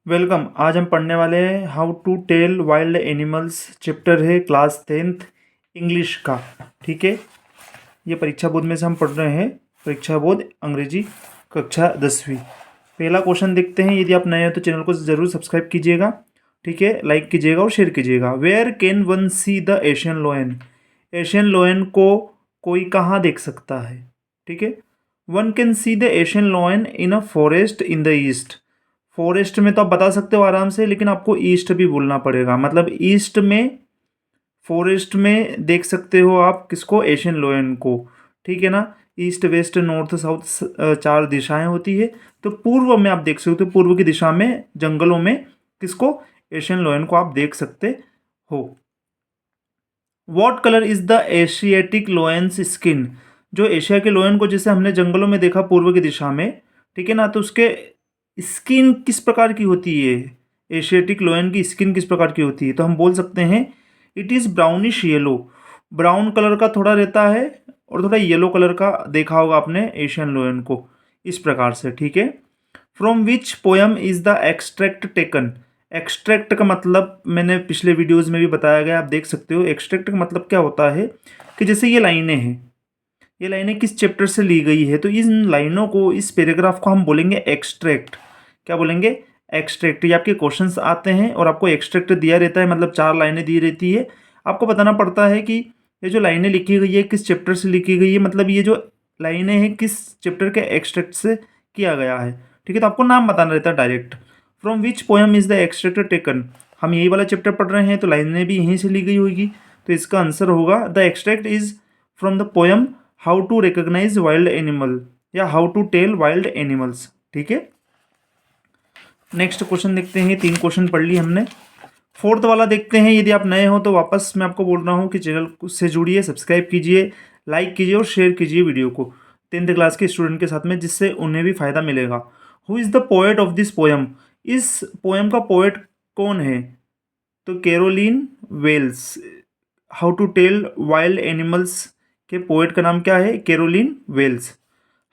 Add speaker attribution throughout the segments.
Speaker 1: Welcome. आज हम पढ़ने वाले हैं how to tell wild animals. Chapter है क्लास 10th इंग्लिश का। ठीक है, ये परीक्षा बोर्ड में से हम पढ़ रहे हैं। परीक्षा बोर्ड अंग्रेजी कक्षा 10वीं। पहला क्वेश्चन देखते हैं। यदि आप नए हैं तो चैनल को ज़रूर सब्सक्राइब कीजिएगा। ठीक है, लाइक कीजिएगा और शेयर कीजिएगा। Where can one see the Asian lion? Asian lion को कोई कहाँ देख सकता है? ठीक है, one can see the Asian lion in a forest in the east. Forest में तो आप बता सकते हो आराम से, लेकिन आपको ईस्ट भी बोलना पड़ेगा। मतलब ईस्ट में, फॉरेस्ट में देख सकते हो आप किसको? एशियन लोयन को। ठीक है ना। ईस्ट वेस्ट नॉर्थ साउथ चार दिशाएं होती है। तो पूर्व में आप देख सकते हो, पूर्व की दिशा में जंगलों में किसको? एशियन लोयन को आप देख सकते हो। What colour is the Asiatic lion's skin? जो एशिया के लोयन को जैसे हमने जंगलों में देखा पूर्व की दिशा में, ठीक है ना, तो उसके स्किन किस प्रकार की होती है? एशियाटिक लोयन की स्किन किस प्रकार की होती है? तो हम बोल सकते हैं it is brownish yellow. Brown colour का थोड़ा रहता है और थोड़ा येलो कलर का देखा होगा आपने एशियन लोयन को, इस प्रकार से। ठीक है। From which poem is the extract taken? Extract का मतलब मैंने पिछले वीडियोस में भी बताया गया, आप देख सकते हो। एक्सट्रैक्ट का मतलब क्या होता है कि जैसे ये लाइनें हैं, ये लाइनें किस चैप्टर से ली गई है, तो इन लाइनों को, इस पैराग्राफ को हम बोलेंगे एक्सट्रैक्ट। क्या बोलेंगे? एक्सट्रैक्ट। ये आपके क्वेश्चंस आते हैं और आपको एक्सट्रैक्ट दिया रहता है, मतलब 4 लाइनें दी रहती है। आपको बताना पड़ता है कि ये जो लाइनें लिखी गई है किस चैप्टर से लिखी गई है, मतलब ये जो लाइनें हैं किस चैप्टर के एक्सट्रैक्ट से किया गया है। ठीक है, तो आपको नाम बताना रहता है direct. From which poem is the extract taken? हम यही वाला चैप्टर पढ़ रहे हैं तो लाइनें भी यहीं से ली गई होगी। तो इसका आंसर होगा the extract is from the poem how to recognise wild animal, या how to tell wild animals. ठीक है, नेक्स्ट क्वेश्चन देखते हैं। 3 क्वेश्चन पढ़ लिए हमने। फोर्थ वाला देखते हैं। यदि आप नए हो तो वापस मैं आपको बोल रहा हूँ कि चैनल से जुड़िए, सब्सक्राइब कीजिए, लाइक कीजिए और शेयर कीजिए वीडियो को 10th क्लास के स्टूडेंट के साथ में, जिससे उन्हें भी फायदा मिलेगा। Who is the poet of this poem? इस पोएम का पोएट कौन है? तो Carolyn Wells. How to tell wild animals के पोएट का नाम क्या है? Carolyn Wells.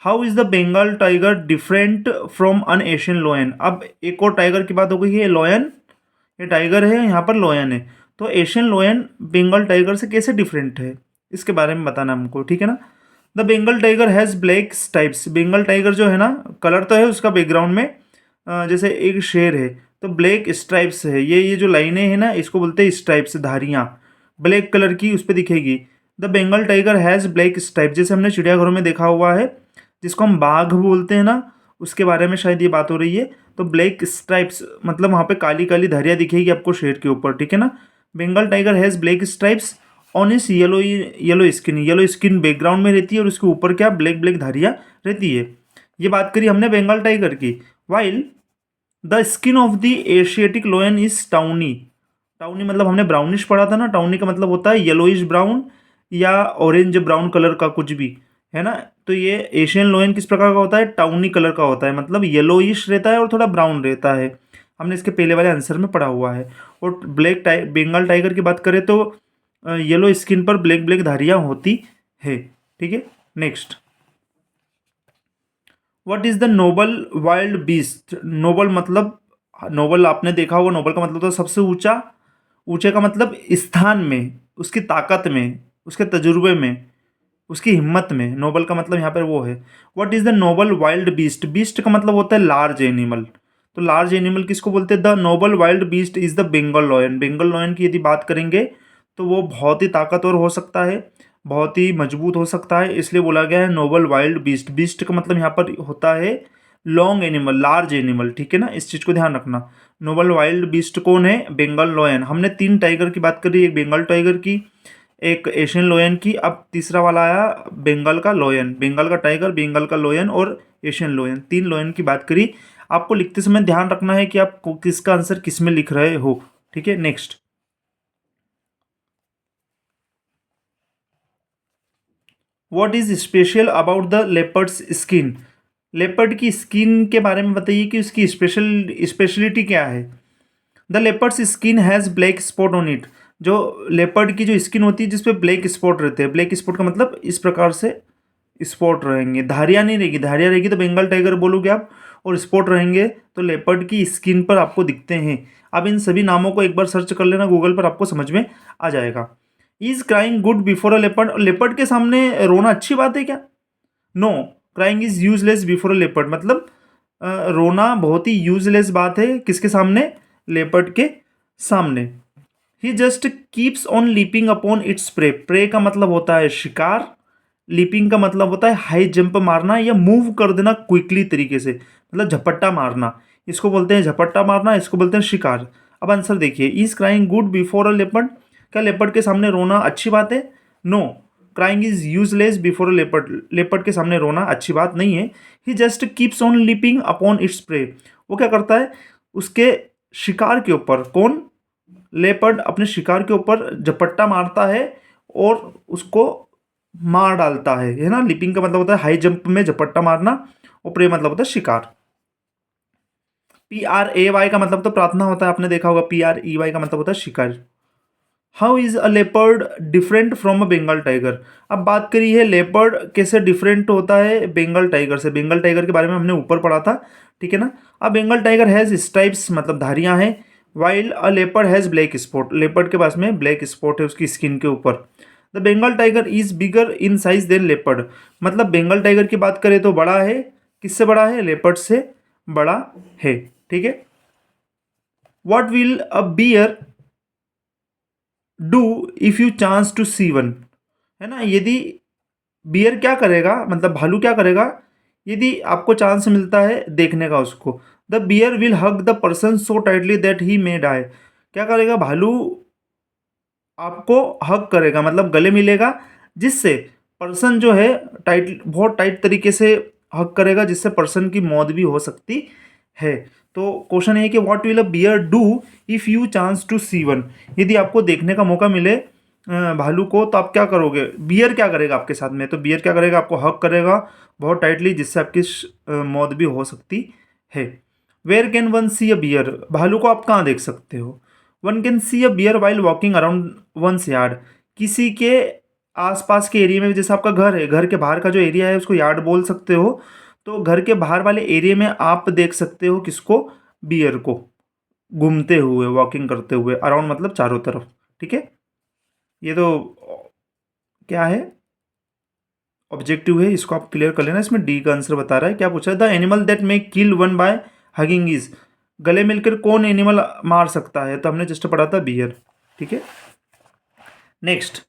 Speaker 1: How is the Bengal tiger different from an Asian lion? अब एक और टाइगर की बात हो गई है, लॉयन। ये टाइगर है, यहाँ पर लॉयन है। तो एशियन लॉयन बंगाल टाइगर से कैसे डिफरेंट है, इसके बारे में बताना हमको। ठीक है ना। The Bengal tiger has black stripes. Bengal tiger जो है ना, कलर तो है उसका बैकग्राउंड में, जैसे एक शेर है तो ब्लैक स्ट्राइप्स है। ये जो लाइनें हैं ना, इसको बोलते हैं स्ट्राइप्स, धारियाँ ब्लैक कलर की उस पर दिखेगी। The Bengal tiger has black stripe, जैसे हमने चिड़ियाघरों में देखा हुआ है, जिसको हम बाघ बोलते हैं ना, उसके बारे में शायद ये बात हो रही है। तो ब्लैक स्ट्राइप्स मतलब वहाँ पे काली काली धारियाँ दिखेगी आपको शेर के ऊपर। ठीक है ना। Bengal tiger has black stripes on its yellow skin. Yellow skin background में रहती है और उसके ऊपर क्या? ब्लैक ब्लैक धारियाँ रहती है। ये बात करी हमने बंगाल टाइगर की। While the skin of the Asiatic लोयन is tawny. Tawny मतलब हमने ब्राउनिश पढ़ा था ना। टाउनी का मतलब होता है येलोइश ब्राउन या ऑरेंज ब्राउन कलर का कुछ भी, है ना। तो ये एशियन लोयन किस प्रकार का होता है? टाउनी कलर का होता है, मतलब येलोइश रहता है और थोड़ा ब्राउन रहता है। हमने इसके पहले वाले आंसर में पढ़ा हुआ है। और बंगाल टाइगर की बात करें तो येलो स्किन पर ब्लैक ब्लैक धारियाँ होती है। ठीक है, next. What is the noble wild beast? Noble मतलब, नोबल आपने देखा होगा, नोबल का मतलब तो सबसे ऊंचा। ऊंचे का मतलब स्थान में, उसकी ताकत में, उसके तजुर्बे में, उसकी हिम्मत में। नोबल का मतलब यहाँ पर वो है। What is the noble wild beast? Beast का मतलब होता है लार्ज एनिमल। तो लार्ज एनिमल किसको बोलते हैं? The noble wild beast is the Bengal lion. Bengal lion की यदि बात करेंगे तो वो बहुत ही ताकतवर हो सकता है, बहुत ही मजबूत हो सकता है, इसलिए बोला गया है नोबल वाइल्ड बीस्ट। बीस्ट का मतलब यहाँ पर होता है लॉन्ग एनिमल, लार्ज एनिमल। ठीक है ना, इस चीज़ को ध्यान रखना। नोबल वाइल्ड बीस्ट कौन है? बंगाल लॉयन। हमने 3 टाइगर की बात करी, एक बंगाल टाइगर की, एक एशियन लोयन की, अब तीसरा वाला आया बंगाल का लोयन। बंगाल का टाइगर, बंगाल का लोयन और एशियन लोयन, 3 लोयन की बात करी। आपको लिखते समय ध्यान रखना है कि आप किसका आंसर किस में लिख रहे हो। ठीक है, next. What is special about the leopards skin? Leopard की स्किन के बारे में बताइए कि उसकी स्पेशलिटी क्या है। The leopards skin has black spot on it. जो लेपर्ड की जो स्किन होती है जिसपे ब्लैक स्पॉट रहते हैं, ब्लैक स्पॉट का मतलब इस प्रकार से स्पॉट रहेंगे, धारियाँ नहीं रहेगी, धारियाँ रहेगी तो बंगाल टाइगर बोलोगे आप, और स्पॉट रहेंगे तो लेपर्ड की स्किन पर आपको दिखते हैं। अब इन सभी नामों को एक बार सर्च कर लेना गूगल पर, आपको समझ में आ जाएगा। Is crying good before a leopard, leopard के सामने रोना अच्छी बात है क्या? No, crying is useless before a leopard, मतलब रोना बहुत ही यूजलेस बात है किसके सामने? लेपर्ड के सामने। He just keeps on leaping upon its prey, prey का मतलब होता है शिकार, लीपिंग का मतलब होता है हाई जंप मारना या मूव कर देना क्विकली तरीके से, मतलब झपट्टा मारना, इसको बोलते हैं झपट्टा मारना, इसको बोलते हैं शिकार। अब आंसर देखिए, is crying good before a leopard, क्या लेपर्ड के सामने रोना अच्छी बात है? No, crying is useless before a leopard, leopard के सामने रोना अच्छी बात नहीं है। He just keeps on leaping upon its prey, वो क्या करता है उसके शिकार के ऊपर, कौन? लेपर्ड अपने शिकार के ऊपर झपट्टा मारता है और उसको मार डालता है ना। लिपिंग का मतलब होता है हाई जंप में झपट्टा मारना, और प्रे मतलब होता है शिकार। PRAY का मतलब तो प्रार्थना होता है, आपने देखा होगा। PREY का मतलब होता है शिकार। How is a leopard different from a Bengal tiger, अब बात करी है लेपर्ड कैसे डिफरेंट होता है बंगाल टाइगर से। बंगाल टाइगर के बारे में हमने ऊपर पढ़ा था, ठीक है ना। अब बंगाल टाइगर हैज स्ट्राइप्स, मतलब धारियां हैं, while a leopard has black spot, leopard के पास में ब्लैक स्पॉट है उसकी स्किन के ऊपर। The Bengal tiger is bigger in size than leopard, मतलब बंगाल टाइगर की बात करें तो बड़ा है, किससे बड़ा है? लेपर्ड से बड़ा है, ठीक है। What will a bear do if you chance to see one, है ना। यदि बियर क्या करेगा, मतलब भालू क्या करेगा यदि आपको चांस मिलता है देखने का उसको? The bear will hug the person so tightly that he may die, क्या करेगा भालू? आपको हग करेगा, मतलब गले मिलेगा, जिससे पर्सन जो है टाइट, बहुत टाइट तरीके से हग करेगा, जिससे पर्सन की मौत भी हो सकती है। तो क्वेश्चन ये है कि what will a bear do if you chance to see one, यदि आपको देखने का मौका मिले भालू को तो आप क्या करोगे? बियर क्या करेगा आपके साथ में? तो बियर क्या करेगा? आपको हग करेगा बहुत टाइटली, जिससे आपकी मौत भी हो सकती है। Where can one see a bear, भालू को आप कहाँ देख सकते हो? One can see a bear while walking around one's yard, किसी के आसपास के एरिया में, जैसे आपका घर है, घर के बाहर का जो एरिया है उसको यार्ड बोल सकते हो, तो घर के बाहर वाले एरिया में आप देख सकते हो किसको? बियर को, घूमते हुए, वॉकिंग करते हुए, अराउंड मतलब चारों तरफ, ठीक है। ये तो क्या है? ऑब्जेक्टिव है, इसको आप क्लियर कर लेना। इसमें डी का आंसर बता रहा है, क्या पूछा है? The animal that may kill one by hugging is, गले मिलकर कौन एनिमल मार सकता है? तो हमने जस्ट पढ़ा था बियर, ठीक है। Next,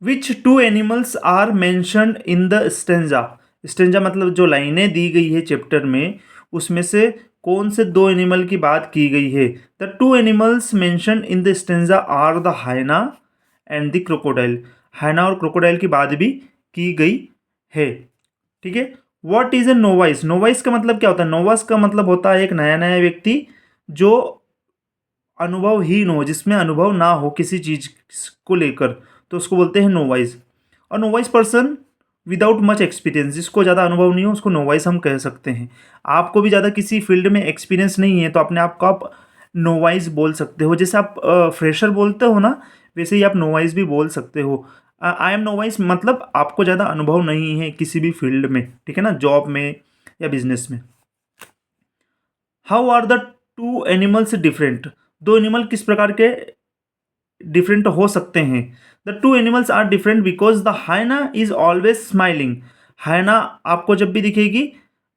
Speaker 1: which two animals are mentioned in the stanza, stanza मतलब जो लाइनें दी गई है चैप्टर में, उसमें से कौन से दो एनिमल की बात की गई है? The two animals mentioned in the stanza are the hyena and the crocodile, hyena और क्रोकोडाइल की बात भी की गई है, ठीक है। What is a novice, novice का मतलब क्या होता है? नोवाइस का मतलब होता है एक नया नया व्यक्ति जो अनुभवहीन हो, जिसमें अनुभव ना हो किसी चीज को लेकर, तो उसको बोलते हैं नोवाइस। और novice person without much experience, जिसको ज़्यादा अनुभव नहीं हो उसको नोवाइस हम कह सकते हैं। आपको भी ज़्यादा किसी फील्ड में एक्सपीरियंस नहीं है तो अपने आप को आप नोवाइस बोल सकते हो। जैसे आप फ्रेशर बोलते हो ना, वैसे ही आप नोवाइस भी बोल सकते हो। आई एम नोवाइस मतलब आपको ज़्यादा अनुभव नहीं है किसी भी फील्ड में, ठीक है ना, जॉब में या बिजनेस में। How are the two animals different, दो एनिमल किस प्रकार के डिफरेंट हो सकते हैं? The two animals are different because the hyena is always smiling, hyena आपको जब भी दिखेगी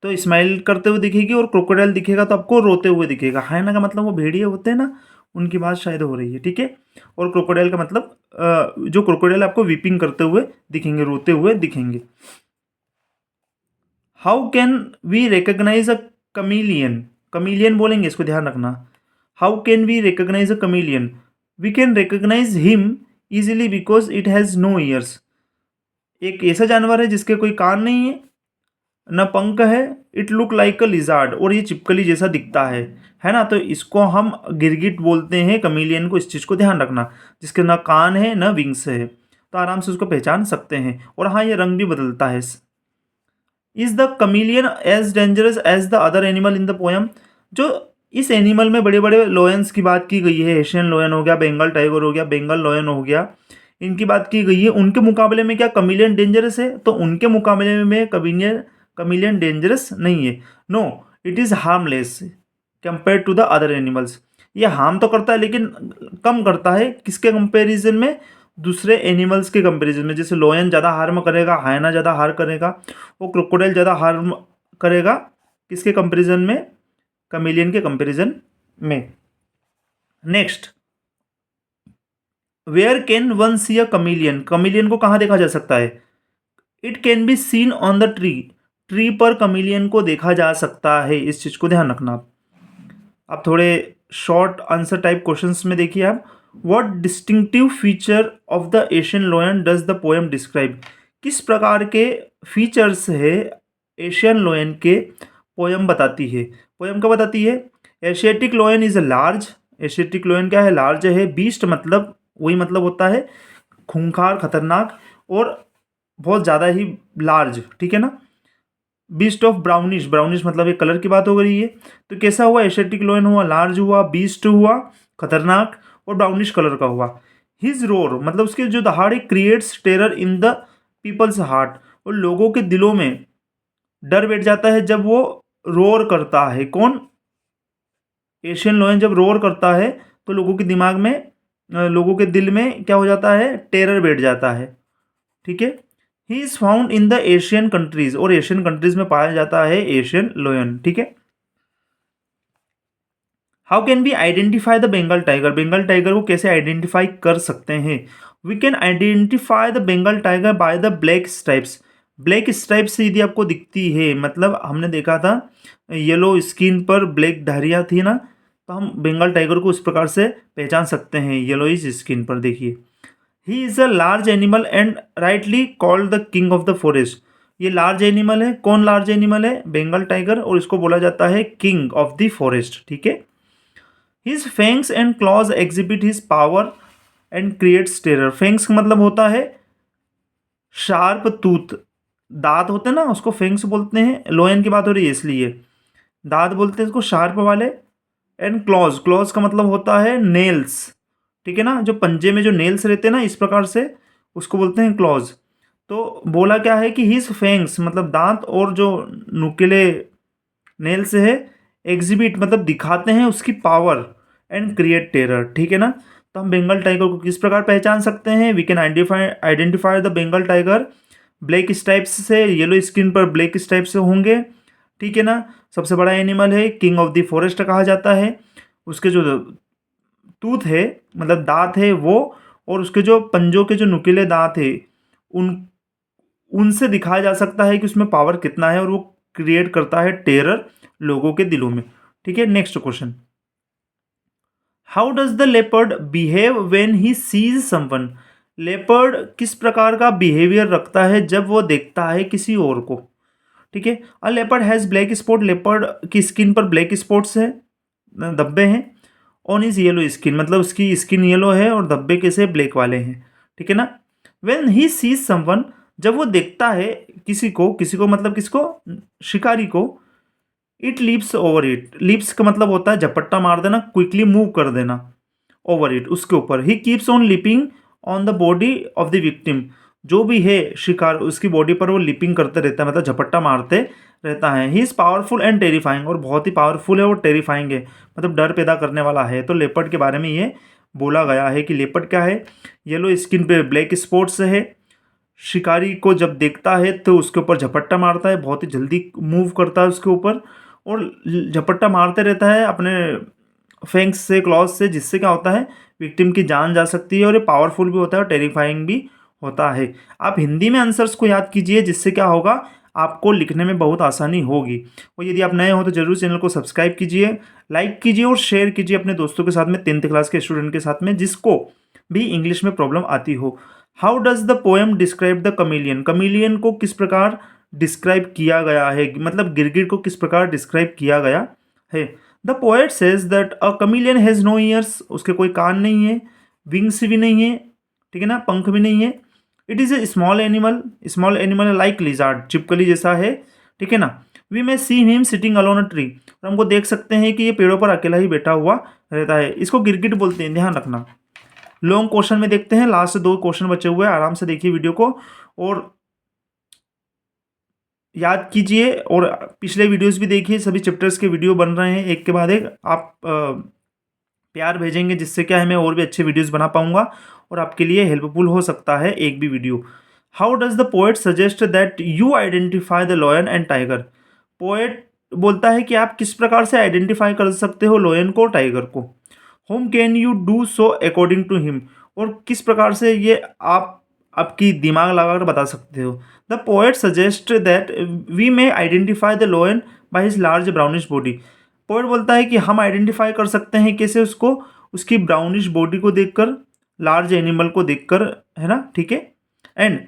Speaker 1: तो स्माइल करते हुए दिखेगी, और क्रोकोडाइल दिखेगा तो आपको रोते हुए दिखेगा। हाइना का मतलब वो भेड़िए होते हैं ना, उनकी बात शायद हो रही है, ठीक है। और क्रोकोडाइल का मतलब जो क्रोकोडाइल आपको वीपिंग करते हुए दिखेंगे, रोते हुए दिखेंगे। How can we recognise a chameleon, chameleon बोलेंगे, इसको ध्यान रखना। How can we recognise a chameleon, we can recognise him easily because it has no ears, एक ऐसा जानवर है जिसके कोई कान नहीं है, न पंख है, it look like a lizard, और ये चिपकली जैसा दिखता है ना। तो इसको हम गिरगिट बोलते हैं, कमीलियन को, इस चीज़ को ध्यान रखना, जिसके न कान है न विंग्स है, तो आराम से उसको पहचान सकते हैं। और हाँ, ये रंग भी बदलता है। Is the chameleon as dangerous as the other animal in the poem, जो इस एनिमल में बड़े बड़े लोयंस की बात की गई है, एशियन लोयन हो गया, बंगाल टाइगर हो गया, बंगाल लोयन हो गया, इनकी बात की गई है, उनके मुकाबले में क्या कमीलियन डेंजरस है? तो उनके मुकाबले में कमीलियन डेंजरस नहीं है। No, it is harmless compare to the other animals. ये हार्म तो करता है लेकिन कम करता है, किसके कंपैरिजन में? दूसरे एनिमल्स के कंपैरिजन में। जैसे लोयन ज़्यादा हार्म करेगा, हायना ज़्यादा हार्म करेगा, वो क्रोकोडाइल ज़्यादा हार्म करेगा, किसके कंपैरिजन में? कमीलियन के कंपैरिजन में। Next, where can one see a chameleon? Chameleon को कहाँ देखा जा सकता है? It can be seen on the tree. Tree पर कमीलियन को देखा जा सकता है, इस चीज़ को ध्यान रखना आप थोड़े शॉर्ट आंसर टाइप क्वेश्चंस में देखिए आप। What distinctive feature of the Asian लोयन does the poem describe? किस प्रकार के फीचर्स है एशियन लोयन के पोएम बताती है? पोएम क्या बताती है? Asiatic लोयन is a large. Asiatic लोयन क्या है? लार्ज है। बीस्ट मतलब वही मतलब होता है खूंखार, खतरनाक और बहुत ज़्यादा ही लार्ज, ठीक है ना। बीस्ट ऑफ ब्राउनिश, ब्राउनिश मतलब एक कलर की बात हो रही है। तो कैसा हुआ? एशियाटिक लोयन हुआ, लार्ज हुआ, बीस्ट हुआ, खतरनाक और ब्राउनिश कलर का हुआ। हिज रोर मतलब उसके जो दहाड़े creates terror in the people's heart, और लोगों के दिलों में डर बैठ जाता है जब वो रोर करता है। कौन? एशियन लोयन जब रोर करता है तो लोगों के दिमाग में, लोगों के दिल में क्या हो जाता है? टेरर बैठ जाता है, ठीक है। He is found in the Asian countries, और एशियन कंट्रीज में पाया जाता है एशियन लोयन, ठीक है। How can be identify the Bengal tiger? Bengal tiger को कैसे आइडेंटिफाई कर सकते हैं? We can identify the Bengal tiger by the black stripes. Black stripes यदि आपको दिखती है, मतलब हमने देखा था येलो स्किन पर ब्लैक धारियाँ थी ना, तो हम बंगाल टाइगर को इस प्रकार से पहचान सकते हैं, येलोइश स्किन पर। देखिए, he is a large animal and rightly called the king of the forest. ये लार्ज एनिमल है। कौन लार्ज एनिमल है? बंगाल टाइगर, और इसको बोला जाता है किंग ऑफ द फॉरेस्ट, ठीक है। His fangs and clause exhibit his power and creates terror. Fangs का मतलब होता है शार्प टूथ, दांत होते हैं ना, उसको फैंग्स बोलते हैं। लोयन की बात हो रही है इसलिए दांत बोलते हैं इसको, शार्प वाले। एंड क्लॉज, क्लॉज का मतलब होता है नेल्स, ठीक है ना, जो पंजे में जो नेल्स रहते हैं ना, इस प्रकार से उसको बोलते हैं क्लॉज। तो बोला क्या है कि हिज फैंग्स मतलब दांत, और जो नुकीले नेल्स है, एग्जिबिट मतलब दिखाते हैं उसकी पावर, एंड क्रिएट टेरर, ठीक है ना। तो हम बंगाल टाइगर को किस प्रकार पहचान सकते हैं? We can identify the Bengal tiger black stripes से, येलो स्किन पर ब्लैक स्ट्राइप्स होंगे, ठीक है ना। सबसे बड़ा एनिमल है, किंग ऑफ द फॉरेस्ट कहा जाता है। उसके जो टूथ है मतलब दांत है वो, और उसके जो पंजों के जो नुकीले दांत है, उन उनसे दिखाया जा सकता है कि उसमें पावर कितना है, और वो क्रिएट करता है टेरर लोगों के दिलों में, ठीक है। Next question, how does the leopard behave when he sees someone? Leopard किस प्रकार का बिहेवियर रखता है जब वो देखता है किसी और को, ठीक है। अ leopard has black spot, leopard की स्किन पर ब्लैक स्पॉट्स है, धब्बे हैं। ऑन इज येलो स्किन मतलब उसकी स्किन येलो है और धब्बे कैसे? ब्लैक वाले हैं, ठीक है ना। व्हेन ही सीज समवन, जब वो देखता है किसी को मतलब किसको? शिकारी को। It leaps over it, leaps का मतलब होता है झपट्टा मार देना, क्विकली मूव कर देना, ओवर इट उसके ऊपर। He keeps on leaping on the body of the victim, जो भी है शिकार उसकी बॉडी पर वो लिपिंग करते रहता है, मतलब झपट्टा मारते रहता है। He is powerful and terrifying, और बहुत ही पावरफुल है और टेरिफाइंग है, मतलब डर पैदा करने वाला है। तो लेपर्ड के बारे में ये बोला गया है कि लेपर्ड क्या है? येलो स्किन पे ब्लैक स्पॉट्स है, शिकारी को जब देखता है तो उसके ऊपर झपट्टा मारता है, बहुत ही जल्दी मूव करता है उसके ऊपर, और झपट्टा मारते रहता है अपने फैंक्स से, क्लॉज से, जिससे क्या होता है? विक्टिम की जान जा सकती है, और ये पावरफुल भी होता है और टेरिफाइंग भी होता है। आप हिंदी में आंसर्स को याद कीजिए, जिससे क्या होगा? आपको लिखने में बहुत आसानी होगी। और यदि आप नए हो तो जरूर चैनल को सब्सक्राइब कीजिए, लाइक कीजिए और शेयर कीजिए अपने दोस्तों के साथ में, 10th क्लास के स्टूडेंट के साथ में, जिसको भी इंग्लिश में प्रॉब्लम आती हो। How does the poem describe the chameleon? Chameleon को किस प्रकार डिस्क्राइब किया गया है, मतलब गिरगिट को किस प्रकार डिस्क्राइब किया गया है? The poet says that a chameleon has no ears, उसके कोई कान नहीं है, विंग्स भी नहीं है, ठीक है ना, पंख भी नहीं है। It is a small animal like lizard, चिपकली जैसा है, ठीक है ना। We may see him sitting alone a tree, और हमको देख सकते हैं कि ये पेड़ों पर अकेला ही बैठा हुआ रहता है। इसको गिरगिट बोलते हैं, ध्यान रखना। लॉन्ग क्वेश्चन में देखते हैं, लास्ट 2 क्वेश्चन बचे हुए हैं, आराम से देखिए वीडियो को और याद कीजिए और पिछले वीडियोस भी देखिए, सभी चैप्टर्स के वीडियो बन रहे हैं एक के बाद एक। आप प्यार भेजेंगे जिससे क्या है मैं और भी अच्छे वीडियोस बना पाऊंगा और आपके लिए हेल्पफुल हो सकता है एक भी video. How does the poet suggest that you identify the lion and tiger? Poet बोलता है कि आप किस प्रकार से आइडेंटिफाई कर सकते हो लॉयन को और टाइगर को। Home can you do so according to him? और किस प्रकार से ये आप आपकी दिमाग लगाकर बता सकते हो। The poet suggest that we may identify the lion by his large brownish body. Poet बोलता है कि हम आइडेंटिफाई कर सकते हैं कैसे उसको, उसकी ब्राउनिश बॉडी को देखकर, लार्ज एनिमल को देखकर, है ना, ठीक है, एंड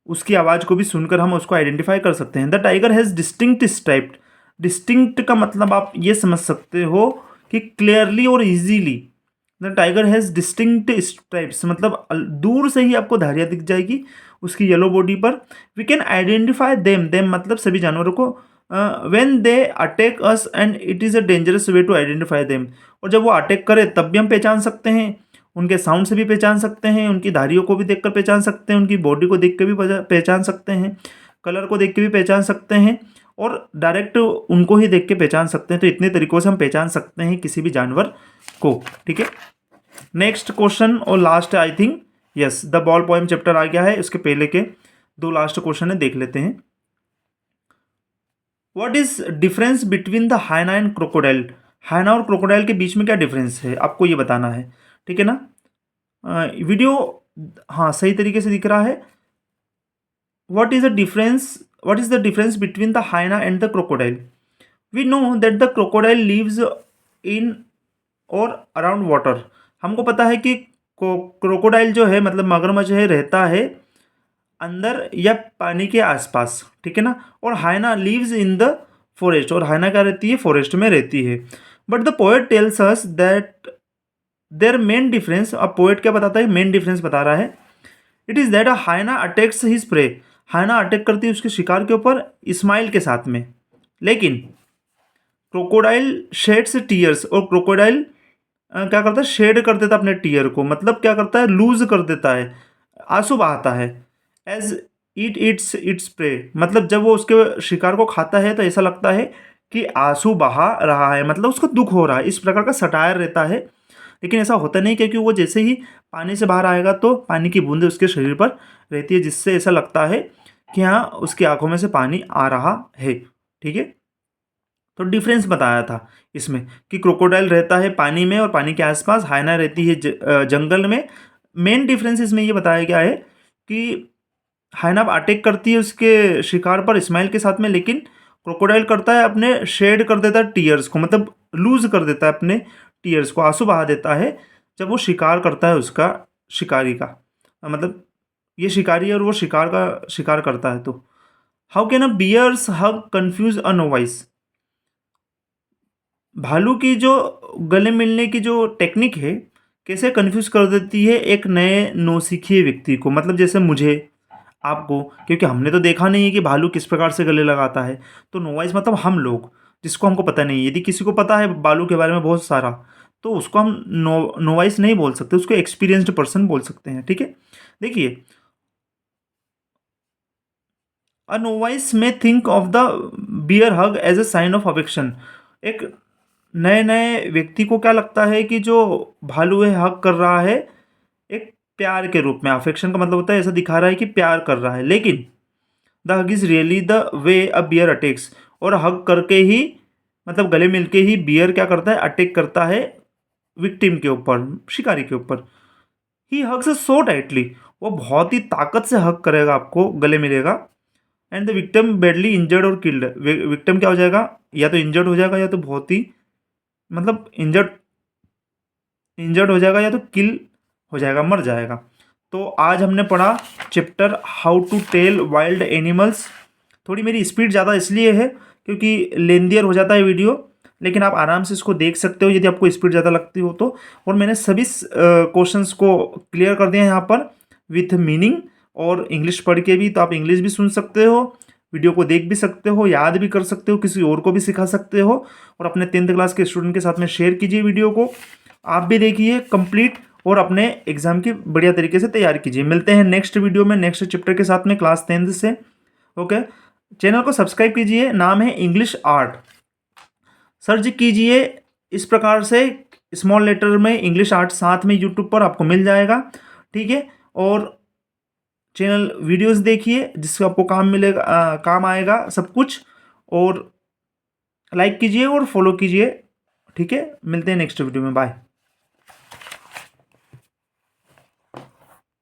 Speaker 1: उसकी आवाज़ को भी सुनकर हम उसको आइडेंटिफाई कर सकते हैं। The tiger has distinct striped. Distinct का मतलब आप ये समझ सकते हो कि क्लियरली और easily. The tiger has distinct stripes मतलब दूर से ही आपको धारियाँ दिख जाएगी उसकी येलो बॉडी पर। We can identify them, them मतलब सभी जानवरों को। When they attack us and it is a dangerous way to identify them. और जब वो अटैक करे तब भी हम पहचान सकते हैं, उनके साउंड से भी पहचान सकते हैं, उनकी धारियों को भी देखकर पहचान सकते हैं, उनकी बॉडी को देख के भी पहचान सकते हैं, कलर को देख के भी पहचान सकते हैं और डायरेक्ट उनको ही देख के पहचान सकते हैं। तो इतने तरीक़ों से हम पहचान सकते हैं किसी भी जानवर को, ठीक है। नेक्स्ट क्वेश्चन और last I think, yes, the ball poem chapter आ गया है, उसके पहले के 2 लास्ट क्वेश्चन है, देख लेते हैं। What is difference between the hyena and crocodile? Hyena और क्रोकोडाइल के बीच में क्या डिफरेंस है आपको ये बताना है, ठीक है ना। वीडियो हाँ सही तरीके से दिख रहा है। What is the difference between the hyena and the crocodile? We know that the crocodile lives in और अराउंड वाटर। हमको पता है कि क्रोकोडाइल जो है मतलब मगरमच्छ है, रहता है अंदर या पानी के आसपास, ठीक है ना। और hyena lives in the forest, और हाइना क्या रहती है, फॉरेस्ट में रहती है। But the poet tells us that their main difference, अब पोएट क्या बताता है, मेन डिफरेंस बता रहा है। It is that a hyena attacks his prey. Hyena attack करती है उसके शिकार के ऊपर स्माइल के साथ में, लेकिन क्रोकोडाइल शेड्स टीयर्स, और क्रोकोडाइल क्या करता है, शेड कर देता है अपने टीयर को, मतलब क्या करता है, लूज कर देता है, आंसू बहाता है। As it it's it's prey, मतलब जब वो उसके शिकार को खाता है तो ऐसा लगता है कि आंसू बहा रहा है, मतलब उसको दुख हो रहा है, इस प्रकार का सटायर रहता है। लेकिन ऐसा होता नहीं, क्योंकि वो जैसे ही पानी से बाहर आएगा तो पानी की बूंदें उसके शरीर पर रहती है, जिससे ऐसा लगता है कि हाँ उसकी आंखों में से पानी आ रहा है, ठीक है। तो डिफरेंस बताया था इसमें कि क्रोकोडाइल रहता है पानी में और पानी के आसपास, हाइना रहती है जंगल में। मेन डिफरेंस इसमें ये बताया गया है कि हाइना अटैक करती है उसके शिकार पर स्माइल के साथ में, लेकिन क्रोकोडाइल करता है अपने शेड कर देता है टीयर्स को, मतलब लूज कर देता है अपने टीयर्स को, आंसू बहा देता है जब वो शिकार करता है उसका, शिकारी का, मतलब ये शिकारी है और वो शिकार का शिकार करता है। तो how can a bears hug confuse a novice? भालू की जो गले मिलने की जो टेक्निक है कैसे कंफ्यूज कर देती है एक नए नौसिखिए व्यक्ति को, मतलब जैसे मुझे, आपको, क्योंकि हमने तो देखा नहीं है कि भालू किस प्रकार से गले लगाता है। तो नोवाइस मतलब हम लोग, जिसको हमको पता नहीं है। यदि किसी को पता है भालू के बारे में बहुत सारा, तो उसको हम नोवाइस नहीं बोल सकते, उसको एक्सपीरियंस्ड पर्सन बोल सकते हैं, ठीक है। देखिए, a novice may think of the bear hug as a sign of affection. एक नए नए व्यक्ति को क्या लगता है कि जो भालू है हग कर रहा है एक प्यार के रूप में, अफेक्शन का मतलब होता है ऐसा दिखा रहा है कि प्यार कर रहा है, लेकिन the hug is really the way a bear attacks. और हग करके ही, मतलब गले मिलके ही बियर क्या करता है, अटैक करता है विक्टिम के ऊपर, शिकारी के ऊपर। ही हग्स सो टाइटली, वो बहुत ही ताकत से हग करेगा, आपको गले मिलेगा। And the victim badly injured और किल्ड, विक्टिम क्या हो जाएगा, या तो इंजर्ड हो जाएगा या तो बहुत ही, मतलब इंजर्ड इंजर्ड हो जाएगा या तो किल हो जाएगा, मर जाएगा। तो आज हमने पढ़ा chapter how to tell wild animals. थोड़ी मेरी स्पीड ज़्यादा इसलिए है क्योंकि लेंदियर हो जाता है वीडियो, लेकिन आप आराम से इसको देख सकते हो यदि आपको स्पीड ज़्यादा लगती हो तो। और मैंने सभी क्वेश्चंस को क्लियर कर दिया यहाँ पर विथ मीनिंग, और इंग्लिश पढ़ के भी, तो आप इंग्लिश भी सुन सकते हो, वीडियो को देख भी सकते हो, याद भी कर सकते हो, किसी और को भी सिखा सकते हो, और अपने 10th क्लास के स्टूडेंट के साथ में शेयर कीजिए वीडियो को। आप भी देखिए कंप्लीट, और अपने एग्जाम की बढ़िया तरीके से तैयारी कीजिए। मिलते हैं नेक्स्ट वीडियो में नेक्स्ट चैप्टर के साथ में क्लास 10th से। ओके, चैनल को सब्सक्राइब कीजिए, नाम है इंग्लिश आर्ट। सर्च कीजिए इस प्रकार से स्मॉल लेटर में इंग्लिश आर्ट, साथ में यूट्यूब पर आपको मिल जाएगा। ठीक है, और चैनल वीडियोस देखिए जिससे आपको काम मिलेगा, काम आएगा सब कुछ। और लाइक कीजिए और फॉलो कीजिए। ठीक है, मिलते हैं नेक्स्ट वीडियो में, बाय।